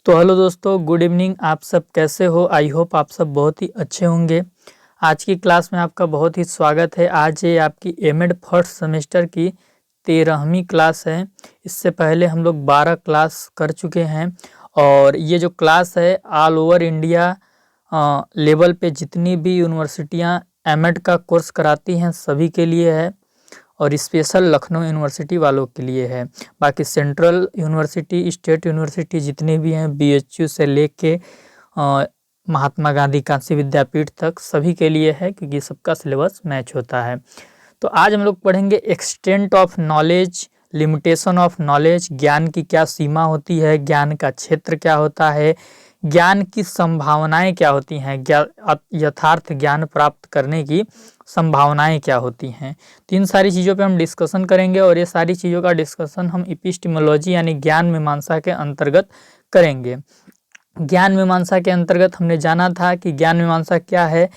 तो हेलो दोस्तों, good evening. आप सब कैसे हो? आई होप आप सब बहुत ही अच्छे होंगे। आज की क्लास में आपका बहुत ही स्वागत है। आज ये आपकी एमएड फर्स्ट सेमेस्टर की 13वीं क्लास है। इससे पहले हम लोग 12 क्लास कर चुके हैं और ये जो क्लास है ऑल ओवर इंडिया लेवल पे जितनी भी यूनिवर्सिटियाँ एमएड का कोर्स कराती हैं सभी के लिए है और स्पेशल लखनऊ यूनिवर्सिटी वालों के लिए है। बाकी सेंट्रल यूनिवर्सिटी, स्टेट यूनिवर्सिटी जितनी भी हैं, बीएचयू से लेके महात्मा गांधी काशी विद्यापीठ तक सभी के लिए है, क्योंकि सबका सिलेबस मैच होता है। तो आज हम लोग पढ़ेंगे extent of knowledge, limitation of knowledge, ज्ञान की क्या सीमा होती है, ज्ञान का क्षेत्र क्या होता है, ज्ञान की संभावनाएं क्या होती हैं, यथार्थ ज्ञान प्राप्त करने की संभावनाएं क्या होती हैं। तो इन सारी चीज़ों पे हम डिस्कशन करेंगे और ये सारी चीज़ों का डिस्कशन हम एपिस्टेमोलॉजी यानी ज्ञान मीमांसा के अंतर्गत करेंगे। ज्ञान मीमांसा के अंतर्गत हमने जाना था कि ज्ञान मीमांसा क्या है।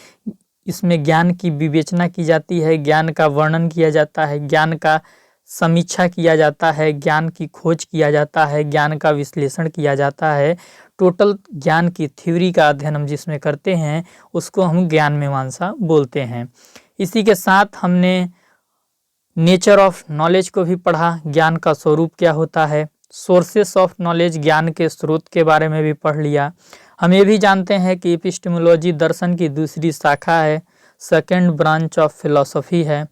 इसमें ज्ञान की विवेचना की जाती है, ज्ञान का वर्णन किया जाता है, ज्ञान का समीक्षा किया जाता है, ज्ञान की खोज किया जाता है, ज्ञान का विश्लेषण किया जाता है। टोटल ज्ञान की थ्योरी का अध्ययन हम जिसमें करते हैं उसको हम ज्ञान मीमांसा बोलते हैं। इसी के साथ हमने नेचर ऑफ नॉलेज को भी पढ़ा, ज्ञान का स्वरूप क्या होता है। सोर्सेस ऑफ नॉलेज, ज्ञान के स्रोत के बारे में भी पढ़ लिया। हम ये भी जानते हैं कि एपिस्टेमोलॉजी दर्शन की दूसरी शाखा है, सेकेंड ब्रांच ऑफ फिलॉसफी है।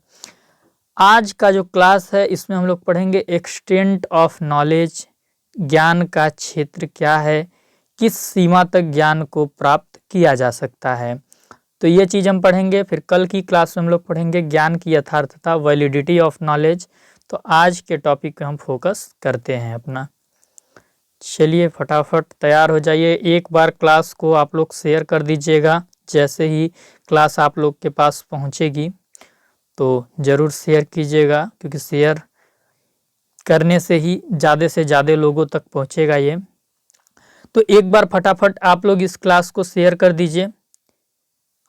आज का जो क्लास है इसमें हम लोग पढ़ेंगे एक्सटेंट ऑफ नॉलेज, ज्ञान का क्षेत्र क्या है, किस सीमा तक ज्ञान को प्राप्त किया जा सकता है। तो ये चीज़ हम पढ़ेंगे। फिर कल की क्लास में हम लोग पढ़ेंगे ज्ञान की यथार्थता, वैलिडिटी ऑफ नॉलेज। तो आज के टॉपिक पे हम फोकस करते हैं अपना। चलिए फटाफट तैयार हो जाइए। एक बार क्लास को आप लोग शेयर कर दीजिएगा। जैसे ही क्लास आप लोग के पास पहुंचेगी तो ज़रूर शेयर कीजिएगा, क्योंकि शेयर करने से ही ज़्यादा से ज़्यादा लोगों तक पहुंचेगा ये। तो एक बार फटाफट आप लोग इस क्लास को शेयर कर दीजिए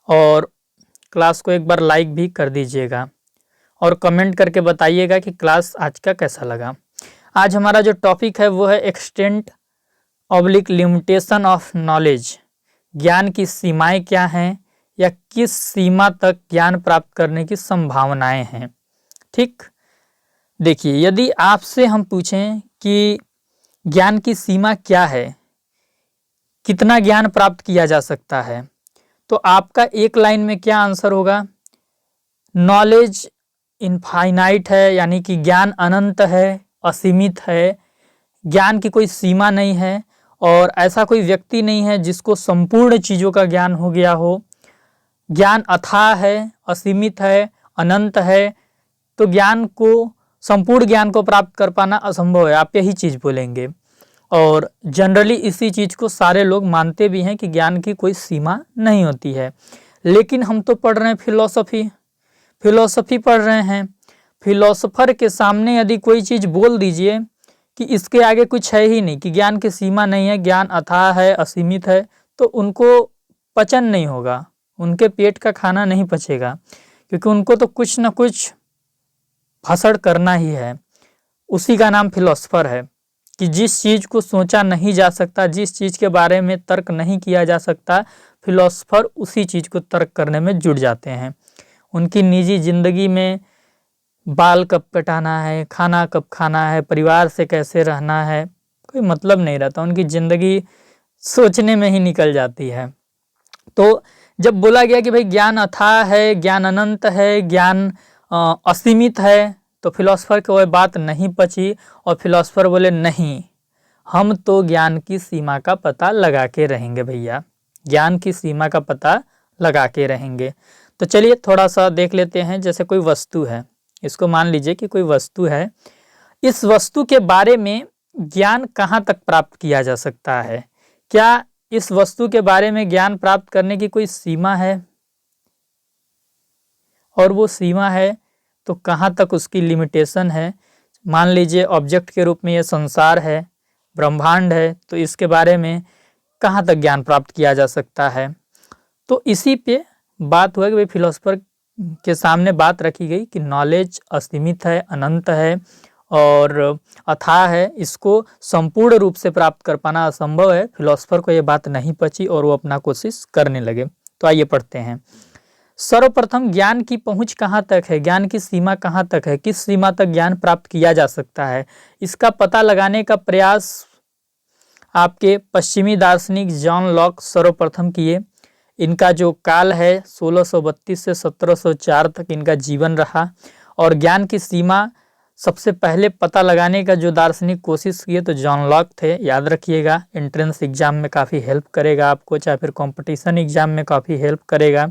और क्लास को एक बार लाइक भी कर दीजिएगा और कमेंट करके बताइएगा कि क्लास आज का कैसा लगा। आज हमारा जो टॉपिक है वो है extent oblique limitation of knowledge, ज्ञान की सीमाएं क्या हैं या किस सीमा तक ज्ञान प्राप्त करने की संभावनाएं हैं। ठीक, देखिए, यदि आपसे हम पूछें कि ज्ञान की सीमा क्या है, कितना ज्ञान प्राप्त किया जा सकता है, तो आपका एक लाइन में क्या आंसर होगा? नॉलेज इनफाइनाइट है, यानी कि ज्ञान अनंत है, असीमित है, ज्ञान की कोई सीमा नहीं है और ऐसा कोई व्यक्ति नहीं है जिसको संपूर्ण चीज़ों का ज्ञान हो गया हो। ज्ञान अथाह है, असीमित है, अनंत है, तो ज्ञान को, संपूर्ण ज्ञान को प्राप्त कर पाना असंभव है, आप यही चीज़ बोलेंगे। और जनरली इसी चीज़ को सारे लोग मानते भी हैं कि ज्ञान की कोई सीमा नहीं होती है। लेकिन हम तो पढ़ रहे हैं फिलॉसफी पढ़ रहे हैं। फिलोसोफर के सामने यदि कोई चीज़ बोल दीजिए कि इसके आगे कुछ है ही नहीं, कि ज्ञान की सीमा नहीं है, ज्ञान अथाह है, असीमित है, तो उनको पचन नहीं होगा, उनके पेट का खाना नहीं पचेगा, क्योंकि उनको तो कुछ न कुछ भाषण करना ही है। उसी का नाम फिलोसोफर है कि जिस चीज़ को सोचा नहीं जा सकता, जिस चीज़ के बारे में तर्क नहीं किया जा सकता, फिलोसोफर उसी चीज़ को तर्क करने में जुट जाते हैं। उनकी निजी जिंदगी में बाल कब कटाना है, खाना कब खाना है, परिवार से कैसे रहना है, कोई मतलब नहीं रहता। उनकी ज़िंदगी सोचने में ही निकल जाती है। तो जब बोला गया कि भाई ज्ञान अथाह है, ज्ञान अनंत है, ज्ञान असीमित है, तो फिलोसोफर को वह बात नहीं पची और फिलोसोफर बोले नहीं, हम तो ज्ञान की सीमा का पता लगा के रहेंगे भैया, ज्ञान की सीमा का पता लगा के रहेंगे। तो चलिए थोड़ा सा देख लेते हैं। जैसे कोई वस्तु है, इसको मान लीजिए कि कोई वस्तु है, इस वस्तु के बारे में ज्ञान कहाँ तक प्राप्त किया जा सकता है? क्या इस वस्तु के बारे में ज्ञान प्राप्त करने की कोई सीमा है? और वो सीमा है तो कहाँ तक उसकी लिमिटेशन है? मान लीजिए ऑब्जेक्ट के रूप में ये संसार है, ब्रह्मांड है, तो इसके बारे में कहाँ तक ज्ञान प्राप्त किया जा सकता है? तो इसी पे बात हुआ कि भाई फिलोसोफर के सामने बात रखी गई कि नॉलेज असीमित है, अनंत है और अथाह है, इसको संपूर्ण रूप से प्राप्त कर पाना असंभव है। फिलोसफर को ये बात नहीं पची और वो अपना कोशिश करने लगे। तो आइए पढ़ते हैं। सर्वप्रथम ज्ञान की पहुंच कहाँ तक है, ज्ञान की सीमा कहाँ तक है, किस सीमा तक ज्ञान प्राप्त किया जा सकता है, इसका पता लगाने का प्रयास आपके पश्चिमी दार्शनिक जॉन लॉक सर्वप्रथम किए। इनका जो काल है 1632 से 1704 तक इनका जीवन रहा। और ज्ञान की सीमा सबसे पहले पता लगाने का जो दार्शनिक कोशिश किए तो जॉन लॉक थे। याद रखिएगा, एंट्रेंस एग्जाम में काफ़ी हेल्प करेगा आपको, चाहे फिर कंपटीशन एग्जाम में काफ़ी हेल्प करेगा।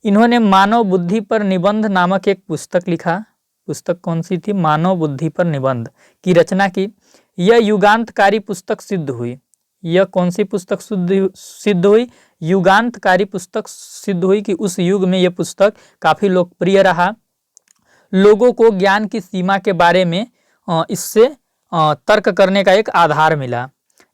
इन्होंने मानव बुद्धि पर निबंध नामक एक पुस्तक लिखा। पुस्तक कौन सी थी? मानव बुद्धि पर निबंध की रचना की। यह युगांतकारी पुस्तक सिद्ध हुई। यह कौन सी पुस्तक सिद्ध हुई? युगांतकारी पुस्तक सिद्ध हुई कि उस युग में यह पुस्तक काफ़ी लोकप्रिय रहा। लोगों को ज्ञान की सीमा के बारे में इससे तर्क करने का एक आधार मिला।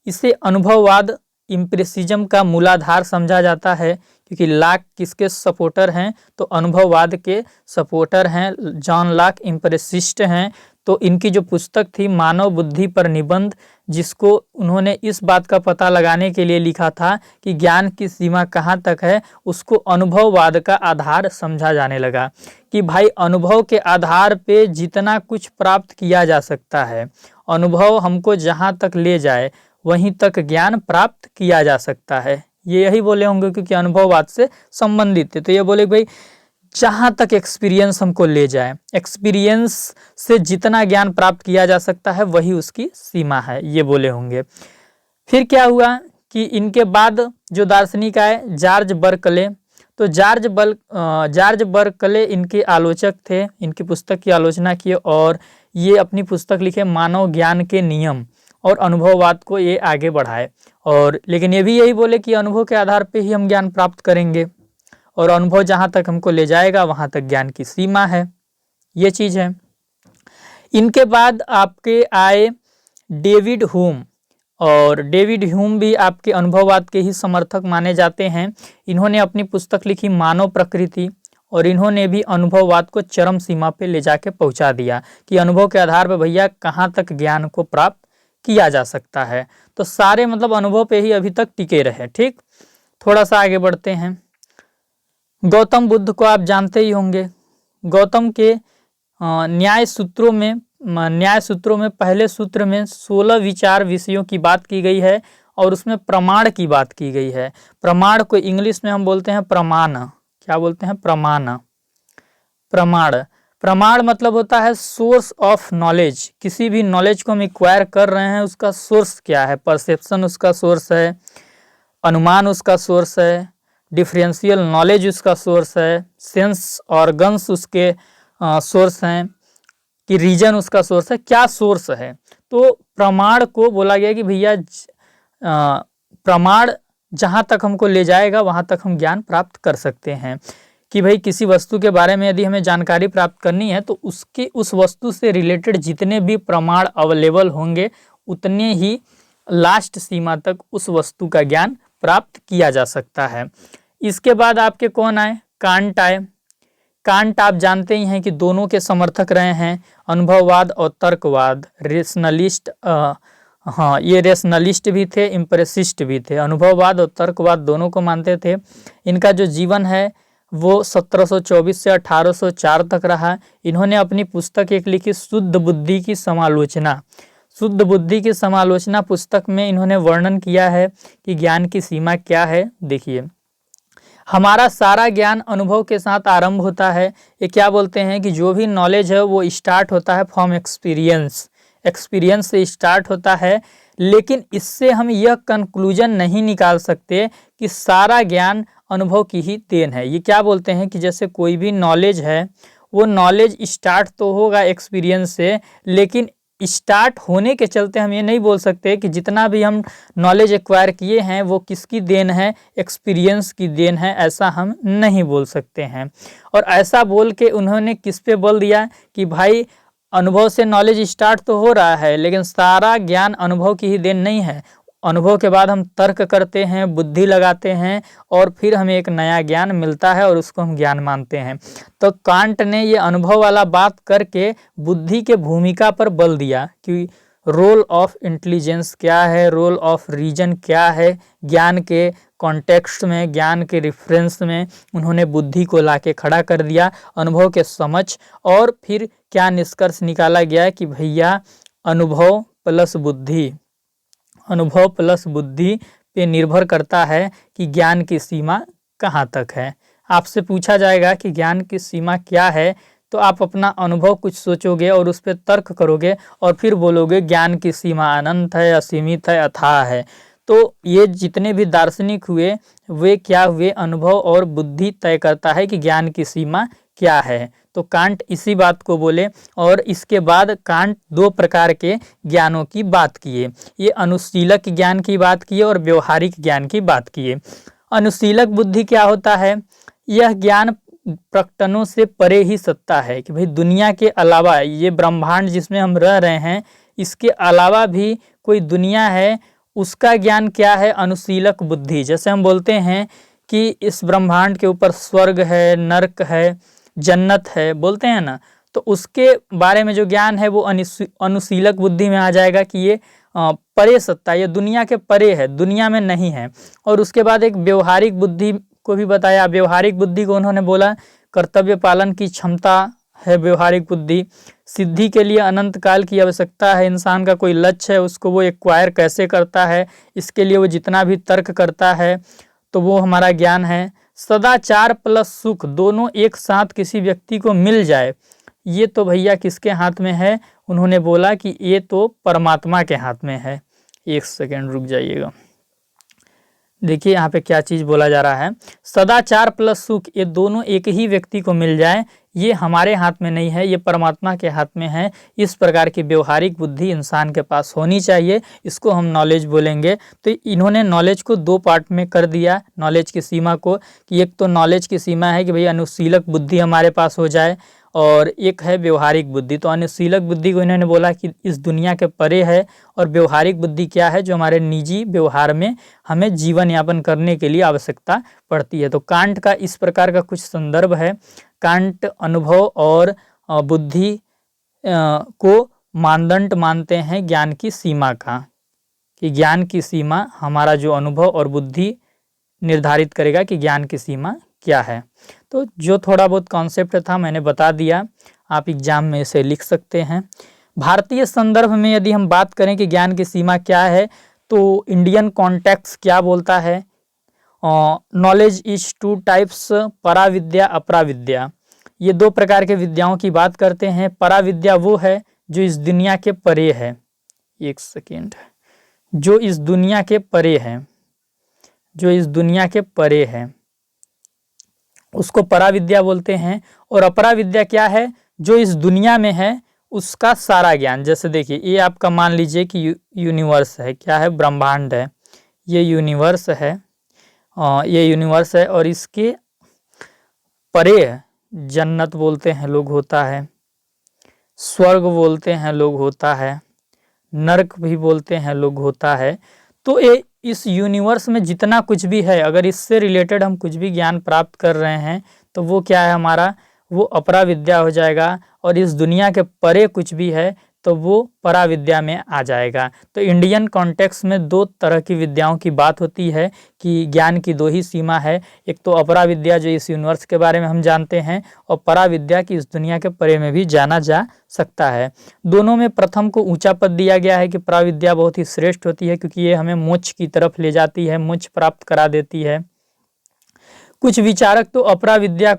इसे अनुभववाद इम्प्रेसिज्म का मूलाधार समझा जाता है, क्योंकि लॉक किसके सपोर्टर हैं? तो अनुभववाद के सपोर्टर हैं। जॉन लॉक इम्प्रेसिस्ट हैं। तो इनकी जो पुस्तक थी मानव बुद्धि पर निबंध, जिसको उन्होंने इस बात का पता लगाने के लिए लिखा था कि ज्ञान की सीमा कहाँ तक है, उसको अनुभववाद का आधार समझा जाने लगा कि भाई अनुभव के आधार पे जितना कुछ प्राप्त किया जा सकता है, अनुभव हमको जहाँ तक ले जाए वहीं तक ज्ञान प्राप्त किया जा सकता है। ये यही बोले होंगे क्योंकि अनुभववाद से संबंधित थे। तो ये बोले भाई जहाँ तक एक्सपीरियंस हमको ले जाए, एक्सपीरियंस से जितना ज्ञान प्राप्त किया जा सकता है वही उसकी सीमा है, ये बोले होंगे। फिर क्या हुआ कि इनके बाद जो दार्शनिक आए जॉर्ज बर्कले। तो जॉर्ज बर्कले इनके आलोचक थे, इनकी पुस्तक की आलोचना की और ये अपनी पुस्तक लिखे मानव ज्ञान के नियम और अनुभववाद को ये आगे बढ़ाए। और लेकिन ये भी यही बोले कि अनुभव के आधार पे ही हम ज्ञान प्राप्त करेंगे और अनुभव जहाँ तक हमको ले जाएगा वहाँ तक ज्ञान की सीमा है, ये चीज़ है। इनके बाद आपके आए डेविड ह्यूम, और डेविड ह्यूम भी आपके अनुभववाद के ही समर्थक माने जाते हैं। इन्होंने अपनी पुस्तक लिखी मानव प्रकृति और इन्होंने भी अनुभववाद को चरम सीमा पे ले जाके पहुंचा दिया कि अनुभव के आधार पे भैया कहाँ तक ज्ञान को प्राप्त किया जा सकता है। तो सारे मतलब अनुभव पे ही अभी तक टिके रहे। ठीक, थोड़ा सा आगे बढ़ते हैं। गौतम बुद्ध को आप जानते ही होंगे। गौतम के न्याय सूत्रों में पहले सूत्र में 16 विचार विषयों की बात की गई है और उसमें प्रमाण की बात की गई है। प्रमाण को इंग्लिश में हम बोलते हैं प्रमाण। क्या बोलते हैं? प्रमाण। प्रमाण मतलब होता है सोर्स ऑफ नॉलेज। किसी भी नॉलेज को हम एक्वायर कर रहे हैं उसका सोर्स क्या है? परसेप्शन उसका सोर्स है, अनुमान उसका सोर्स है, डिफरेंशियल नॉलेज उसका सोर्स है, सेंस ऑर्गन्स उसके सोर्स हैं कि रीजन उसका सोर्स है, क्या सोर्स है? तो प्रमाण को बोला गया कि भैया प्रमाण जहाँ तक हमको ले जाएगा वहाँ तक हम ज्ञान प्राप्त कर सकते हैं। कि भाई किसी वस्तु के बारे में यदि हमें जानकारी प्राप्त करनी है तो उस वस्तु से रिलेटेड जितने भी प्रमाण अवेलेबल होंगे उतने ही लास्ट सीमा तक उस वस्तु का ज्ञान प्राप्त किया जा सकता है। इसके बाद आपके कौन आए? कांट आए। कांट आप जानते ही हैं कि दोनों के समर्थक रहे हैं, अनुभववाद और तर्कवाद, रेशनलिस्ट। हाँ, ये रेशनलिस्ट भी थे, इम्प्रेसिस्ट भी थे, अनुभववाद और तर्कवाद दोनों को मानते थे। इनका जो जीवन है वो 1724 से 1804 तक रहा। इन्होंने अपनी पुस्तक एक लिखी शुद्ध बुद्धि की समालोचना। शुद्ध बुद्धि की समालोचना पुस्तक में इन्होंने वर्णन किया है कि ज्ञान की सीमा क्या है। देखिए, हमारा सारा ज्ञान अनुभव के साथ आरंभ होता है। ये क्या बोलते हैं कि जो भी नॉलेज है वो स्टार्ट होता है फ्रॉम एक्सपीरियंस, एक्सपीरियंस से स्टार्ट होता है। लेकिन इससे हम यह कंक्लूजन नहीं निकाल सकते कि सारा ज्ञान अनुभव की ही देन है। ये क्या बोलते हैं कि जैसे कोई भी नॉलेज है वो नॉलेज स्टार्ट तो होगा एक्सपीरियंस से, लेकिन स्टार्ट होने के चलते हम ये नहीं बोल सकते कि जितना भी हम नॉलेज एक्वायर किए हैं वो किसकी देन है? एक्सपीरियंस की देन है, ऐसा हम नहीं बोल सकते हैं। और ऐसा बोल के उन्होंने किस पे बल दिया कि भाई अनुभव से नॉलेज स्टार्ट तो हो रहा है लेकिन सारा ज्ञान अनुभव की ही देन नहीं है। अनुभव के बाद हम तर्क करते हैं, बुद्धि लगाते हैं और फिर हमें एक नया ज्ञान मिलता है और उसको हम ज्ञान मानते हैं। तो कांट ने ये अनुभव वाला बात करके बुद्धि के भूमिका पर बल दिया कि रोल ऑफ इंटेलिजेंस क्या है, रोल ऑफ रीजन क्या है। ज्ञान के कॉन्टेक्स्ट में, ज्ञान के रिफरेंस में उन्होंने बुद्धि को लाके खड़ा कर दिया अनुभव के समक्ष। और फिर क्या निष्कर्ष निकाला गया कि भैया अनुभव प्लस बुद्धि, अनुभव प्लस बुद्धि पे निर्भर करता है कि ज्ञान की सीमा कहाँ तक है। आपसे पूछा जाएगा कि ज्ञान की सीमा क्या है, तो आप अपना अनुभव कुछ सोचोगे और उस पर तर्क करोगे और फिर बोलोगे ज्ञान की सीमा अनंत है, असीमित है, अथाह है। तो ये जितने भी दार्शनिक हुए वे क्या हुए, अनुभव और बुद्धि तय करता है कि ज्ञान की सीमा क्या है। तो कांट इसी बात को बोले और इसके बाद कांट दो प्रकार के ज्ञानों की बात किए। ये अनुशीलक ज्ञान की बात किए और व्यवहारिक ज्ञान की बात किए। अनुशीलक बुद्धि क्या होता है? यह ज्ञान प्रकटनों से परे ही सत्ता है कि भाई दुनिया के अलावा, ये ब्रह्मांड जिसमें हम रह रहे हैं इसके अलावा भी कोई दुनिया है, उसका ज्ञान क्या है? अनुशीलक बुद्धि। जैसे हम बोलते हैं कि इस ब्रह्मांड के ऊपर स्वर्ग है, नरक है, जन्नत है, बोलते हैं ना, तो उसके बारे में जो ज्ञान है वो अनुशीलक बुद्धि में आ जाएगा कि ये परे सत्ता, ये दुनिया के परे है, दुनिया में नहीं है। और उसके बाद एक व्यवहारिक बुद्धि को भी बताया। व्यवहारिक बुद्धि को उन्होंने बोला कर्तव्य पालन की क्षमता है व्यवहारिक बुद्धि। सिद्धि के लिए अनंत काल की आवश्यकता है, इंसान का कोई लक्ष्य है उसको वो एक्वायर कैसे करता है, इसके लिए वो जितना भी तर्क करता है तो वो हमारा ज्ञान है। सदाचार प्लस सुख दोनों एक साथ किसी व्यक्ति को मिल जाए, ये तो भैया किसके हाथ में है? उन्होंने बोला कि ये तो परमात्मा के हाथ में है। एक सेकेंड रुक जाइएगा, देखिए यहाँ पे क्या चीज़ बोला जा रहा है। सदाचार प्लस सुख ये दोनों एक ही व्यक्ति को मिल जाए, ये हमारे हाथ में नहीं है, ये परमात्मा के हाथ में है। इस प्रकार की व्यवहारिक बुद्धि इंसान के पास होनी चाहिए, इसको हम नॉलेज बोलेंगे। तो इन्होंने नॉलेज को दो पार्ट में कर दिया, नॉलेज की सीमा को, कि एक तो नॉलेज की सीमा है कि भाई अनुशीलक बुद्धि हमारे पास हो जाए, और एक है व्यवहारिक बुद्धि। तो अनुशीलक बुद्धि को इन्होंने बोला कि इस दुनिया के परे है, और व्यवहारिक बुद्धि क्या है? जो हमारे निजी व्यवहार में हमें जीवन यापन करने के लिए आवश्यकता पड़ती है। तो कांट का इस प्रकार का कुछ संदर्भ है। कांट अनुभव और बुद्धि को मानदंड मानते हैं ज्ञान की सीमा का, कि ज्ञान की सीमा हमारा जो अनुभव और बुद्धि निर्धारित करेगा कि ज्ञान की सीमा क्या है। तो जो थोड़ा बहुत कॉन्सेप्ट था मैंने बता दिया, आप एग्जाम में इसे लिख सकते हैं। भारतीय संदर्भ में यदि हम बात करें कि ज्ञान की सीमा क्या है, तो इंडियन कॉन्टेक्स्ट क्या बोलता है? नॉलेज इज टू टाइप्स, पराविद्या अपराविद्या। ये दो प्रकार के विद्याओं की बात करते हैं। पराविद्या वो है जो इस दुनिया के परे है, एक सेकेंड, जो इस दुनिया के परे है, जो इस दुनिया के परे है उसको पराविद्या बोलते हैं। और अपराविद्या क्या है? जो इस दुनिया में है उसका सारा ज्ञान। जैसे देखिए ये आपका मान लीजिए कि यूनिवर्स है, क्या है? ब्रह्मांड है, ये यूनिवर्स है, ये यूनिवर्स है, और इसके परे जन्नत बोलते हैं लोग होता है, स्वर्ग बोलते हैं लोग होता है, नरक भी बोलते हैं लोग होता है। तो ये इस यूनिवर्स में जितना कुछ भी है, अगर इससे रिलेटेड हम कुछ भी ज्ञान प्राप्त कर रहे हैं तो वो क्या है हमारा? वो अपराविद्या हो जाएगा। और इस दुनिया के परे कुछ भी है तो वो पराविद्या में आ जाएगा। तो इंडियन कॉन्टेक्स्ट में दो तरह की विद्याओं की बात होती है कि ज्ञान की दो ही सीमा है, एक तो अपराविद्या जो इस यूनिवर्स के बारे में हम जानते हैं, और पराविद्या की इस दुनिया के परे में भी जाना जा सकता है। दोनों में प्रथम को ऊंचा पद दिया गया है कि पराविद्या बहुत ही श्रेष्ठ होती है, क्योंकि ये हमें मोक्ष की तरफ ले जाती है, मोक्ष प्राप्त करा देती है। कुछ विचारक तो अपराविद्या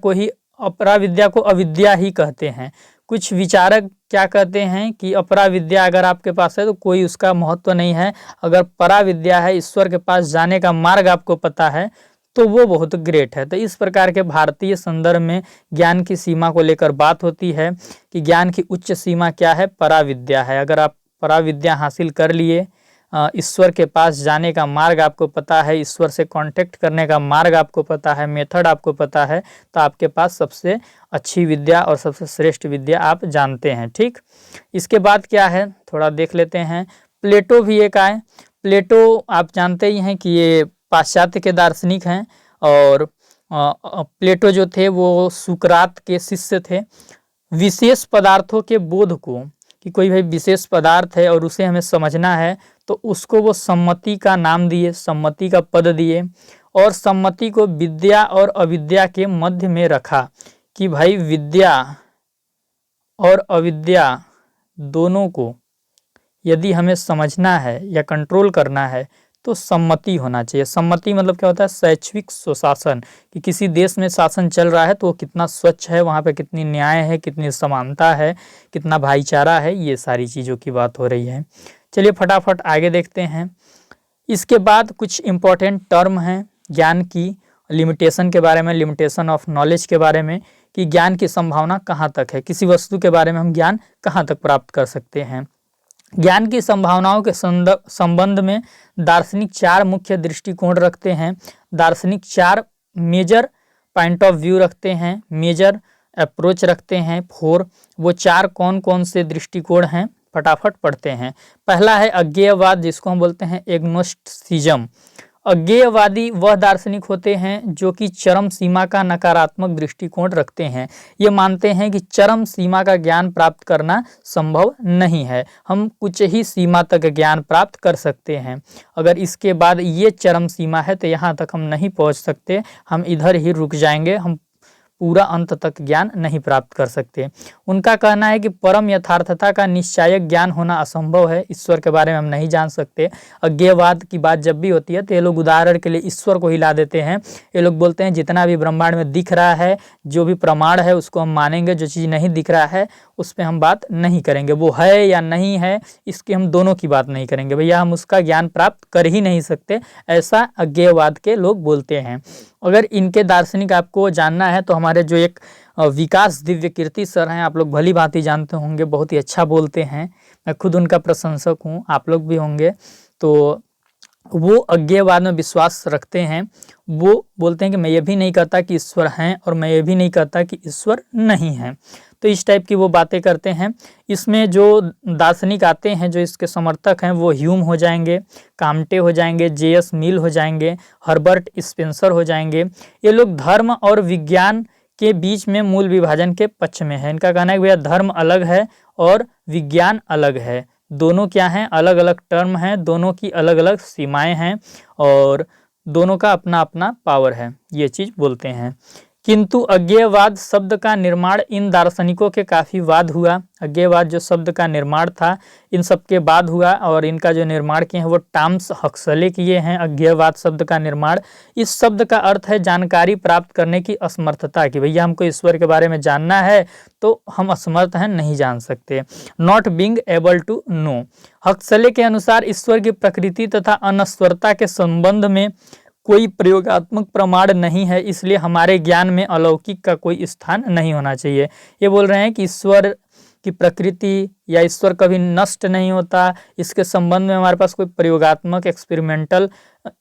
को अविद्या ही कहते हैं। कुछ विचारक क्या कहते हैं कि अपराविद्या अगर आपके पास है तो कोई उसका महत्व नहीं है, अगर पराविद्या है, ईश्वर के पास जाने का मार्ग आपको पता है, तो वो बहुत ग्रेट है। तो इस प्रकार के भारतीय संदर्भ में ज्ञान की सीमा को लेकर बात होती है कि ज्ञान की उच्च सीमा क्या है? पराविद्या है। अगर आप पराविद्या हासिल कर लिए, ईश्वर के पास जाने का मार्ग आपको पता है, ईश्वर से कांटेक्ट करने का मार्ग आपको पता है, मेथड आपको पता है, तो आपके पास सबसे अच्छी विद्या और सबसे श्रेष्ठ विद्या आप जानते हैं। ठीक, इसके बाद क्या है थोड़ा देख लेते हैं। प्लेटो भी एक आए। प्लेटो आप जानते ही हैं कि ये पाश्चात्य के दार्शनिक हैं, और प्लेटो जो थे वो सुकरात के शिष्य थे। विशेष पदार्थों के बोध को, कि कोई भाई विशेष पदार्थ है और उसे हमें समझना है, तो उसको वो सम्मति का नाम दिए, सम्मति का पद दिए, और सम्मति को विद्या और अविद्या के मध्य में रखा कि भाई विद्या और अविद्या दोनों को यदि हमें समझना है या कंट्रोल करना है तो सम्मति होना चाहिए। सम्मति मतलब क्या होता है? शैक्षिक सुशासन, कि किसी देश में शासन चल रहा है तो वो कितना स्वच्छ है, वहाँ पे कितनी न्याय है, कितनी समानता है, कितना भाईचारा है, ये सारी चीज़ों की बात हो रही है। चलिए फटाफट आगे देखते हैं। इसके बाद कुछ इम्पोर्टेंट टर्म हैं ज्ञान की, लिमिटेशन के बारे में, लिमिटेशन ऑफ नॉलेज के बारे में, कि ज्ञान की संभावना कहाँ तक है, किसी वस्तु के बारे में हम ज्ञान कहाँ तक प्राप्त कर सकते हैं। ज्ञान की संभावनाओं के संबंध में दार्शनिक 4 मुख्य दृष्टिकोण रखते हैं। दार्शनिक 4 मेजर पॉइंट ऑफ व्यू रखते हैं, मेजर अप्रोच रखते हैं 4। वो 4 कौन कौन से दृष्टिकोण हैं, फटाफट पढ़ते हैं। पहला है अज्ञेयवाद, जिसको हम बोलते हैं एग्नोस्टिसिज्म। अज्ञेयवादी वह दार्शनिक होते हैं जो कि चरम सीमा का नकारात्मक दृष्टिकोण रखते हैं। ये मानते हैं कि चरम सीमा का ज्ञान प्राप्त करना संभव नहीं है, हम कुछ ही सीमा तक ज्ञान प्राप्त कर सकते हैं। अगर इसके बाद ये चरम सीमा है तो यहाँ तक हम नहीं पहुँच सकते, हम इधर ही रुक जाएंगे, हम पूरा अंत तक ज्ञान नहीं प्राप्त कर सकते। उनका कहना है कि परम यथार्थता का निश्चायक ज्ञान होना असंभव है, ईश्वर के बारे में हम नहीं जान सकते। अज्ञेयवाद की बात जब भी होती है तो ये लोग उदाहरण के लिए ईश्वर को हिला देते हैं। ये लोग बोलते हैं जितना भी ब्रह्मांड में दिख रहा है, जो भी प्रमाण है उसको हम मानेंगे, जो चीज़ नहीं दिख रहा है उस पर हम बात नहीं करेंगे, वो है या नहीं है इसकी हम दोनों की बात नहीं करेंगे, भैया हम उसका ज्ञान प्राप्त कर ही नहीं सकते, ऐसा अज्ञेयवाद के लोग बोलते हैं। अगर इनके दार्शनिक आपको जानना है तो हमारे जो एक विकास दिव्य कीर्ति सर हैं, आप लोग भली भांति जानते होंगे, बहुत ही अच्छा बोलते हैं, मैं खुद उनका प्रशंसक हूँ, आप लोग भी होंगे। तो वो अज्ञेयवाद में विश्वास रखते हैं। वो बोलते हैं कि मैं ये भी नहीं कहता कि ईश्वर हैं और मैं ये भी नहीं कहता कि ईश्वर नहीं है। तो इस टाइप की वो बातें करते हैं। इसमें जो दार्शनिक आते हैं जो इसके समर्थक हैं वो ह्यूम हो जाएंगे, काम्टे हो जाएंगे, जेएस मिल हो जाएंगे, हर्बर्ट स्पेंसर हो जाएंगे। ये लोग धर्म और विज्ञान के बीच में मूल विभाजन के पक्ष में है। इनका कहना है कि भैया धर्म अलग है और विज्ञान अलग है, दोनों क्या हैं? अलग अलग टर्म हैं, दोनों की अलग अलग सीमाएं हैं और दोनों का अपना अपना पावर है, ये चीज़ बोलते हैं। किंतु अज्ञेयवाद शब्द का निर्माण इन दार्शनिकों के काफ़ी बाद हुआ। अज्ञेयवाद जो शब्द का निर्माण था इन सब के बाद हुआ, और इनका जो निर्माण किए हैं वो टॉमस हक्सले किए हैं। अज्ञेयवाद शब्द का निर्माण, इस शब्द का अर्थ है जानकारी प्राप्त करने की असमर्थता, कि भैया हमको ईश्वर के बारे में जानना है तो हम असमर्थ हैं, नहीं जान सकते। Not being able to know. Huxley के अनुसार ईश्वर की प्रकृति तथा अनश्वरता के संबंध में कोई प्रयोगात्मक प्रमाण नहीं है, इसलिए हमारे ज्ञान में अलौकिक का कोई स्थान नहीं होना चाहिए। ये बोल रहे हैं कि ईश्वर की प्रकृति या ईश्वर कभी नष्ट नहीं होता, इसके संबंध में हमारे पास कोई प्रयोगात्मक एक्सपेरिमेंटल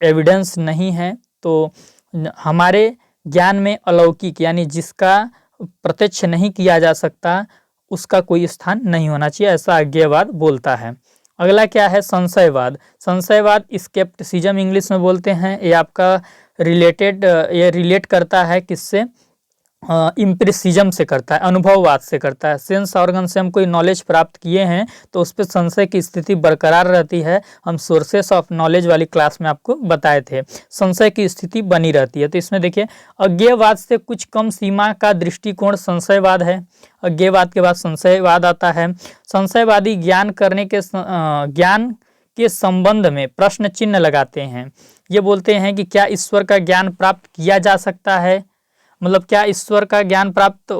एविडेंस नहीं है, तो हमारे ज्ञान में अलौकिक यानी जिसका प्रत्यक्ष नहीं किया जा सकता उसका कोई स्थान नहीं होना चाहिए, ऐसा अज्ञेयवाद बोलता है। अगला क्या है? संशयवाद। संशयवाद स्केप्टिसिज्म इंग्लिश में बोलते हैं। ये आपका ये रिलेट करता है किससे? इम्प्रेसिज्म से करता है, अनुभववाद से करता है। सेंस ऑर्गन से हम कोई नॉलेज प्राप्त किए हैं तो उस पर संशय की स्थिति बरकरार रहती है। हम सोर्सेस ऑफ नॉलेज वाली क्लास में आपको बताए थे, संशय की स्थिति बनी रहती है। तो इसमें देखिए अज्ञेयवाद से कुछ कम सीमा का दृष्टिकोण संशयवाद है। अज्ञेयवाद के बाद संशयवाद आता है। संशयवादी ज्ञान के संबंध में प्रश्न चिन्ह लगाते हैं। ये बोलते हैं कि क्या ईश्वर का ज्ञान प्राप्त किया जा सकता है, मतलब क्या ईश्वर का ज्ञान प्राप्त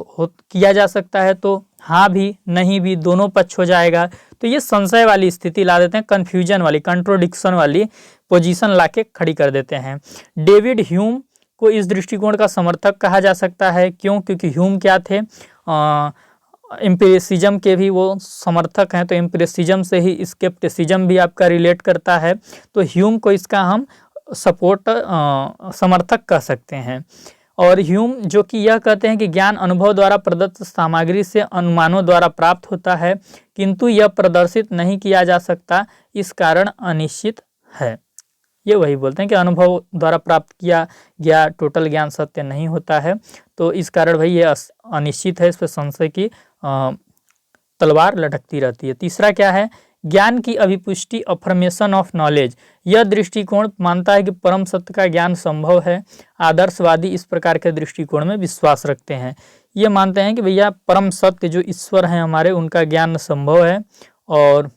किया जा सकता है, तो हाँ भी नहीं भी दोनों पक्ष हो जाएगा। तो ये संशय वाली स्थिति ला देते हैं, कन्फ्यूजन वाली, कंट्रोडिक्शन वाली पोजीशन लाके खड़ी कर देते हैं। डेविड ह्यूम को इस दृष्टिकोण का समर्थक कहा जा सकता है। क्यों? क्योंकि ह्यूम क्या थे? एम्पिरिसिज्म के भी वो समर्थक हैं, तो एम्पिरिसिज्म से ही स्केप्टिसिज्म भी आपका रिलेट करता है। तो ह्यूम को इसका हम समर्थक कह सकते हैं। और ह्यूम जो कि यह कहते हैं कि ज्ञान अनुभव द्वारा प्रदत्त सामग्री से अनुमानों द्वारा प्राप्त होता है, किंतु यह प्रदर्शित नहीं किया जा सकता, इस कारण अनिश्चित है। ये वही बोलते हैं कि अनुभव द्वारा प्राप्त किया गया टोटल ज्ञान सत्य नहीं होता है। तो इस कारण भाई ये अनिश्चित है, इस पर संशय की तलवार लटकती रहती है। तीसरा क्या है, ज्ञान की अभिपुष्टि, अफर्मेशन ऑफ नॉलेज। यह दृष्टिकोण मानता है कि परम सत्य का ज्ञान संभव है। आदर्शवादी इस प्रकार के दृष्टिकोण में विश्वास रखते हैं। ये मानते हैं कि भैया परम सत्य जो ईश्वर हैं हमारे, उनका ज्ञान संभव है और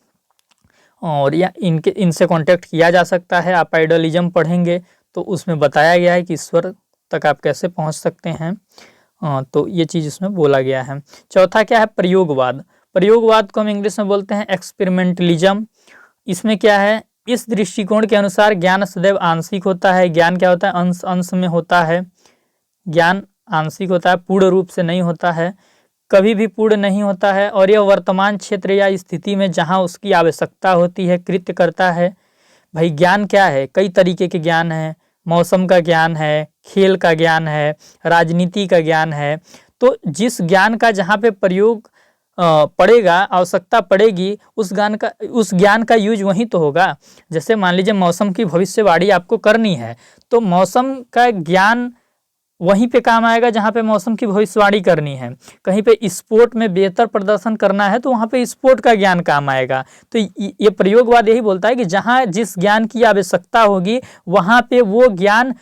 या इनसे कांटेक्ट किया जा सकता है। आप आइडियलिज्म पढ़ेंगे तो उसमें बताया गया है कि ईश्वर तक आप कैसे पहुंच सकते हैं। तो ये चीज़ इसमें बोला गया है। चौथा क्या है, प्रयोगवाद। प्रयोगवाद को हम इंग्लिश में बोलते हैं एक्सपेरिमेंटलिज्म। इसमें क्या है, इस दृष्टिकोण के अनुसार ज्ञान सदैव आंशिक होता है। ज्ञान क्या होता है, अंश अंश में होता है। ज्ञान आंशिक होता है, पूर्ण रूप से नहीं होता है, कभी भी पूर्ण नहीं होता है। और यह वर्तमान क्षेत्र या स्थिति में जहाँ उसकी आवश्यकता होती है कृत्य करता है। भाई ज्ञान क्या है, कई तरीके के ज्ञान है। मौसम का ज्ञान है, खेल का ज्ञान है, राजनीति का ज्ञान है। तो जिस ज्ञान का जहाँ पे प्रयोग पड़ेगा, आवश्यकता पड़ेगी, उस ज्ञान का यूज वहीं तो होगा। जैसे मान लीजिए मौसम की भविष्यवाणी आपको करनी है, तो मौसम का ज्ञान वहीं पे काम आएगा जहाँ पे मौसम की भविष्यवाणी करनी है। कहीं पे स्पोर्ट में बेहतर प्रदर्शन करना है तो वहाँ पे स्पोर्ट का ज्ञान काम आएगा। तो ये प्रयोगवाद यही बोलता है कि जहाँ जिस ज्ञान की आवश्यकता होगी वहाँ पे वो ज्ञान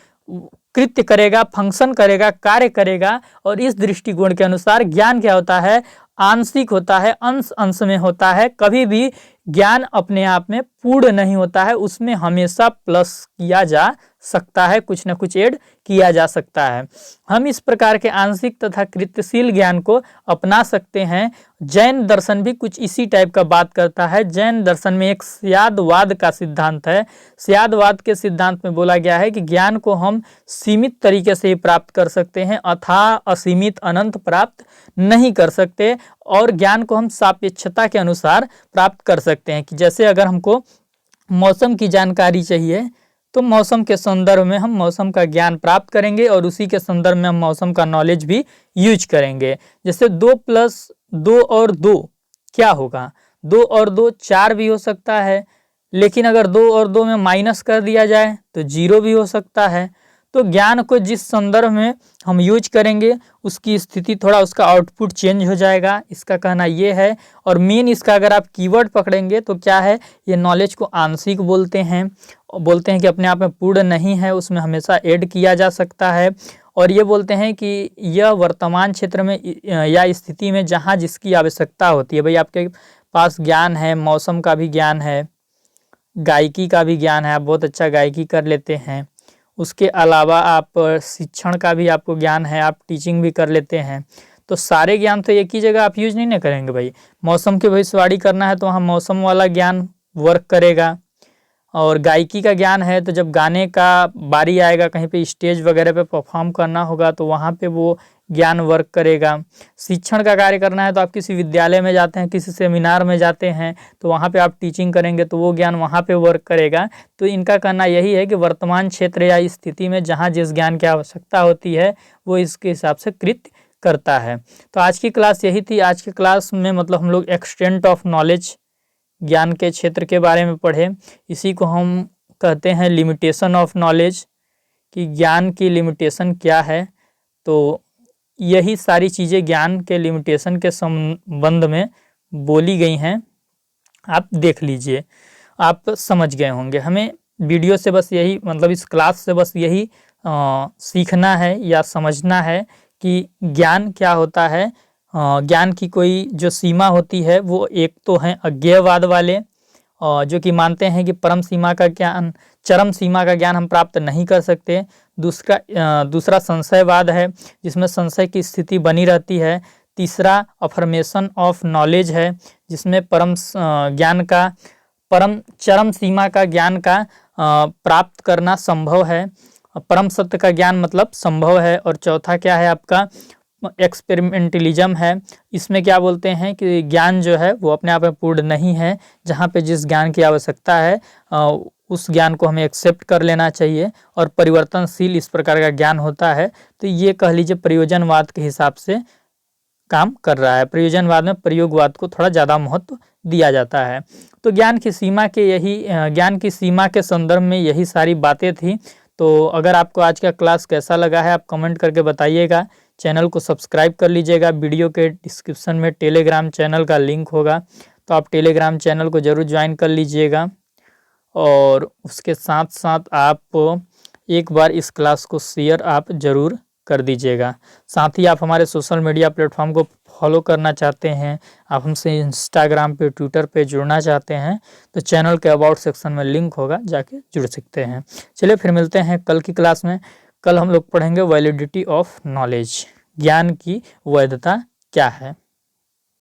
कृत्य करेगा, फंक्शन करेगा, कार्य करेगा। और इस दृष्टिकोण के अनुसार ज्ञान क्या होता है, आंशिक होता है, अंश अंश में होता है। कभी भी ज्ञान अपने आप में पूर्ण नहीं होता है, उसमें हमेशा प्लस किया जा सकता है, कुछ न कुछ ऐड किया जा सकता है। हम इस प्रकार के आंशिक तथा कृत्यशील ज्ञान को अपना सकते हैं। जैन दर्शन भी कुछ इसी टाइप का बात करता है। जैन दर्शन में एक स्यादवाद का सिद्धांत है। स्यादवाद के सिद्धांत में बोला गया है कि ज्ञान को हम सीमित तरीके से ही प्राप्त कर सकते हैं, अथाह असीमित अनंत प्राप्त नहीं कर सकते। और ज्ञान को हम सापेक्षता के अनुसार प्राप्त कर सकते हैं कि जैसे अगर हमको मौसम की जानकारी चाहिए तो मौसम के संदर्भ में हम मौसम का ज्ञान प्राप्त करेंगे और उसी के संदर्भ में हम मौसम का नॉलेज भी यूज करेंगे। जैसे 2 + 2 और 2 क्या होगा, 2 और 2 4 भी हो सकता है, लेकिन अगर 2 और 2 में माइनस कर दिया जाए तो 0 भी हो सकता है। तो ज्ञान को जिस संदर्भ में हम यूज करेंगे उसकी स्थिति, थोड़ा उसका आउटपुट चेंज हो जाएगा, इसका कहना ये है। और मेन इसका अगर आप कीवर्ड पकड़ेंगे तो क्या है, ये नॉलेज को आंशिक बोलते हैं कि अपने आप में पूर्ण नहीं है, उसमें हमेशा ऐड किया जा सकता है। और ये बोलते हैं कि यह वर्तमान क्षेत्र में या स्थिति में जहाँ जिसकी आवश्यकता होती है। भाई आपके पास ज्ञान है, मौसम का भी ज्ञान है, गायकी का भी ज्ञान है, आप बहुत अच्छा गायकी कर लेते हैं। उसके अलावा आप शिक्षण का भी आपको ज्ञान है, आप टीचिंग भी कर लेते हैं। तो सारे ज्ञान तो एक ही जगह आप यूज नहीं ना करेंगे। भाई मौसम की भविष्यवाणी करना है तो वहाँ मौसम वाला ज्ञान वर्क करेगा। और गायकी का ज्ञान है तो जब गाने का बारी आएगा, कहीं पे स्टेज वगैरह पे परफॉर्म करना होगा तो वहाँ पे वो ज्ञान वर्क करेगा। शिक्षण का कार्य करना है तो आप किसी विद्यालय में जाते हैं, किसी सेमिनार में जाते हैं तो वहाँ पे आप टीचिंग करेंगे तो वो ज्ञान वहाँ पे वर्क करेगा। तो इनका कहना यही है कि वर्तमान क्षेत्र या स्थिति में जहाँ जिस ज्ञान की आवश्यकता होती है वो इसके हिसाब से कृत्य करता है। तो आज की क्लास यही थी। आज की क्लास में मतलब हम लोग एक्सटेंट ऑफ नॉलेज, ज्ञान के क्षेत्र के बारे में पढ़े। इसी को हम कहते हैं लिमिटेशन ऑफ नॉलेज, कि ज्ञान की लिमिटेशन क्या है। तो यही सारी चीज़ें ज्ञान के लिमिटेशन के संबंध में बोली गई हैं। आप देख लीजिए, आप समझ गए होंगे। हमें वीडियो से बस यही, मतलब इस क्लास से बस यही सीखना है या समझना है कि ज्ञान क्या होता है। ज्ञान की कोई जो सीमा होती है वो एक तो है अज्ञेयवाद वाले, जो कि मानते हैं कि परम सीमा का ज्ञान, चरम सीमा का ज्ञान हम प्राप्त नहीं कर सकते। दूसरा संशयवाद है जिसमें संशय की स्थिति बनी रहती है। तीसरा अफर्मेशन ऑफ नॉलेज है जिसमें परम चरम सीमा का ज्ञान का प्राप्त करना संभव है। परम सत्य का ज्ञान मतलब संभव है। और चौथा क्या है आपका, एक्सपेरिमेंटलिज्म है। इसमें क्या बोलते हैं कि ज्ञान जो है वो अपने आप में पूर्ण नहीं है, जहाँ पे जिस ज्ञान की आवश्यकता है उस ज्ञान को हमें एक्सेप्ट कर लेना चाहिए और परिवर्तनशील इस प्रकार का ज्ञान होता है। तो ये कह लीजिए प्रयोजनवाद के हिसाब से काम कर रहा है। प्रयोजनवाद में प्रयोगवाद को थोड़ा ज़्यादा महत्व दिया जाता है। तो ज्ञान की सीमा के संदर्भ में यही सारी बातें थी। तो अगर आपको आज का क्लास कैसा लगा है आप कमेंट करके बताइएगा। चैनल को सब्सक्राइब कर लीजिएगा। वीडियो के डिस्क्रिप्शन में टेलीग्राम चैनल का लिंक होगा, तो आप टेलीग्राम चैनल को ज़रूर ज्वाइन कर लीजिएगा। और उसके साथ साथ आप एक बार इस क्लास को शेयर आप ज़रूर कर दीजिएगा। साथ ही आप हमारे सोशल मीडिया प्लेटफॉर्म को फॉलो करना चाहते हैं, आप हमसे इंस्टाग्राम पे ट्विटर पे जुड़ना चाहते हैं, तो चैनल के अबाउट सेक्शन में लिंक होगा, जाके जुड़ सकते हैं। चलिए फिर मिलते हैं कल की क्लास में। कल हम लोग पढ़ेंगे वैलिडिटी ऑफ नॉलेज, ज्ञान की वैधता क्या है।